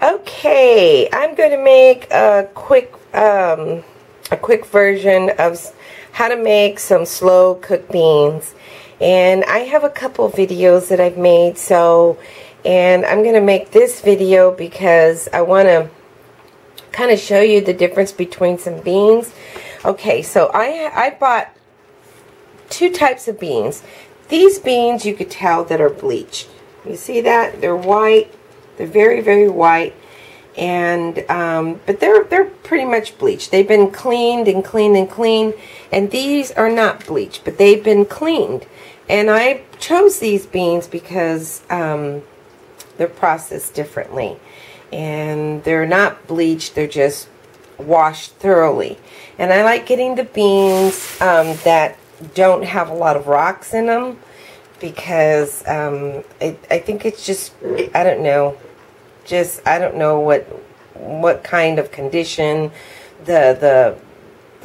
Okay, I'm going to make a quick version of how to make some slow cooked beans. And I have a couple videos that I've made, and I'm going to make this video because I want to kind of show you the difference between some beans. Okay, so I bought two types of beans. These beans you could tell that are bleached. You see that? They're white. They're very, very white, and but they're pretty much bleached. They've been cleaned and cleaned and cleaned, and these are not bleached, but they've been cleaned. And I chose these beans because they're processed differently, and they're not bleached. They're just washed thoroughly. And I like getting the beans that don't have a lot of rocks in them, because I think it's just, I don't know what kind of condition the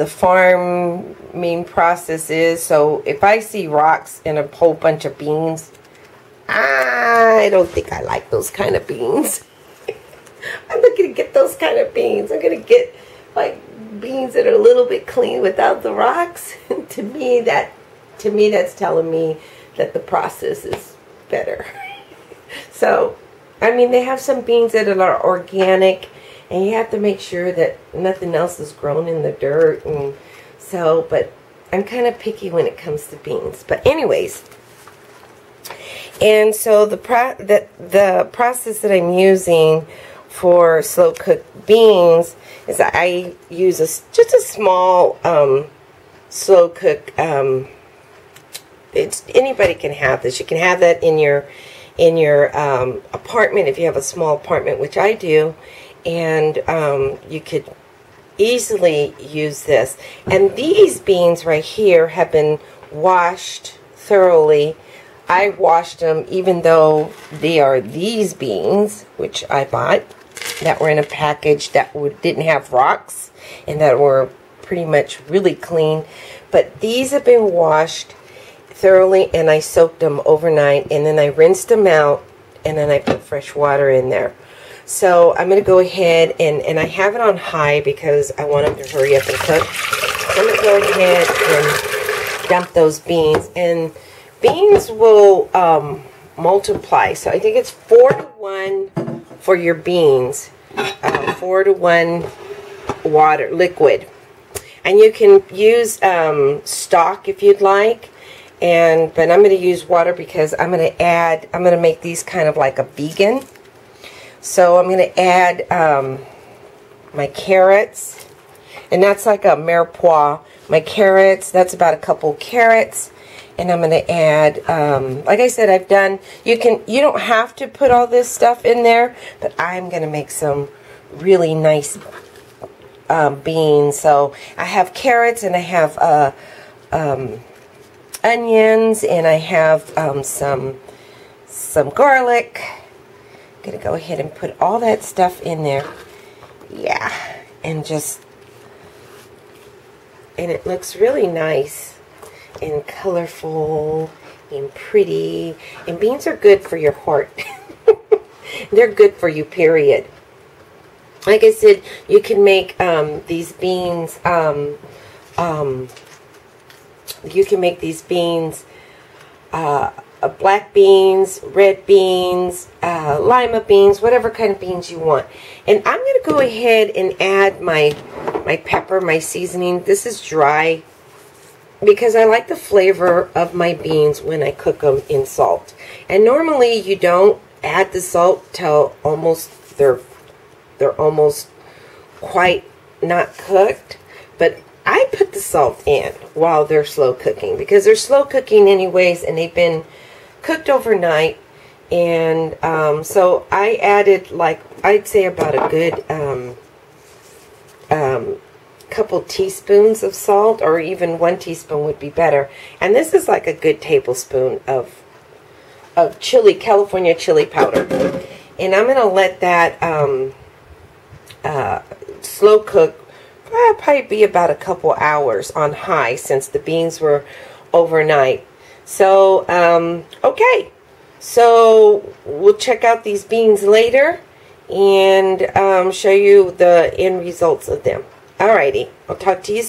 farming process is. So if I see rocks in a whole bunch of beans, I don't think I like those kind of beans. I'm not going to get those kind of beans. I'm going to get like beans that are a little bit clean without the rocks. To me that's telling me that the process is better. So, I mean, they have some beans that are organic, and you have to make sure that nothing else is grown in the dirt, and so, but I'm kind of picky when it comes to beans. But anyways, and so the process that I'm using for slow cooked beans is that I use just a small slow cook. Anybody can have this. You can have that in your apartment if you have a small apartment, which I do, and you could easily use this. And these beans right here have been washed thoroughly. I washed them even though they are these beans, which I bought, that were in a package that didn't have rocks and that were pretty much really clean. But these have been washed thoroughly, and I soaked them overnight, and then I rinsed them out, and then I put fresh water in there. So I'm going to go ahead, and I have it on high because I want them to hurry up and cook. So I'm going to go ahead and dump those beans, and beans will multiply. So I think it's 4 to 1 for your beans, 4 to 1 water, liquid. And you can use stock if you'd like. But I'm going to use water because I'm going to make these kind of like a vegan. So I'm going to add my carrots, and that's like a mirepoix. My carrots, that's about a couple carrots, and I'm going to add, like I said, you don't have to put all this stuff in there, but I'm going to make some really nice beans. So I have carrots, and I have onions, and I have some garlic. I'm gonna go ahead and put all that stuff in there. Yeah, and it looks really nice and colorful and pretty. And beans are good for your heart. They're good for you, period. Like I said, you can make these beans. You can make these beans black beans, red beans, lima beans, whatever kind of beans you want. And I'm going to go ahead and add my pepper, my seasoning. This is dry because I like the flavor of my beans when I cook them in salt. And normally you don't add the salt till they're almost quite not cooked, but I put the salt in while they're slow cooking because they're slow cooking anyways, and they've been cooked overnight. And so I added, like, I'd say about a good couple teaspoons of salt, or even 1 teaspoon would be better. And this is like a good tablespoon of chili, California chili powder. And I'm going to let that slow cook. It'll probably be about a couple hours on high since the beans were overnight. So, okay. So, we'll check out these beans later. and show you the end results of them. Alrighty, I'll talk to you soon.